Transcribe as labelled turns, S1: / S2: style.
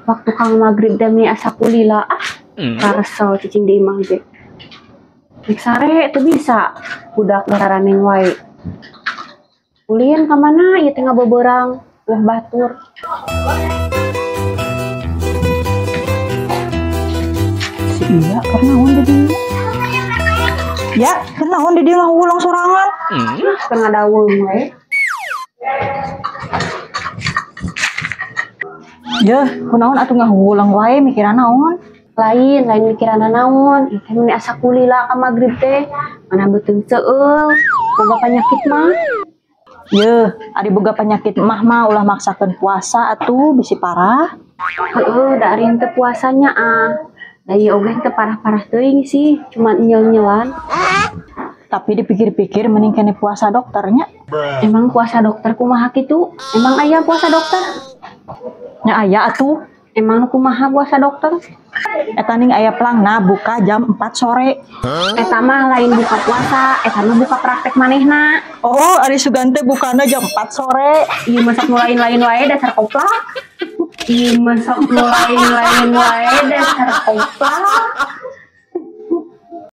S1: waktu kang maghrib demi asa kulila karesel cicing di imah ge. Nek sare teu bisa budak ngaraneng wae. Ulin ka mana ieu teh ngabeberang wah batur.
S2: Si iya karena naon di dieu? Ya, karena naon di dieu ngahulang sorangan?
S1: Kena daung wae.
S2: Ya, kunaon atuh ngahulang wae mikiran naon?
S1: Lain mikiranna naon? Ieu teh meni asa kulila ka maghrib teh, mana beuteung seueul, boga panyakit mah.
S2: Ye, ari boga penyakit mah ulah maksakeun puasa atuh bisi parah.
S1: Heeh, da ari teu puasanya Da ieu oge teu parah-parah teuing sih, cuma nyel-nyelan.
S2: Tapi dipikir-pikir mending kene puasa dokternya.
S1: Emang puasa dokter kumaha kitu? Emang aya puasa dokter?
S2: Nya aya atuh.
S1: Emang kumaha puasa dokter?
S2: Eta ning aya pelangna buka jam 4 sore.
S1: Eta mah lain buka puasa, eta mah buka praktek manehna.
S2: Oh, ari Sugante bukana jam 4 sore.
S1: Ieu masak nu lain-lain wae dasar koplak. Ieu masak nu lain-lain wae dasar koplak.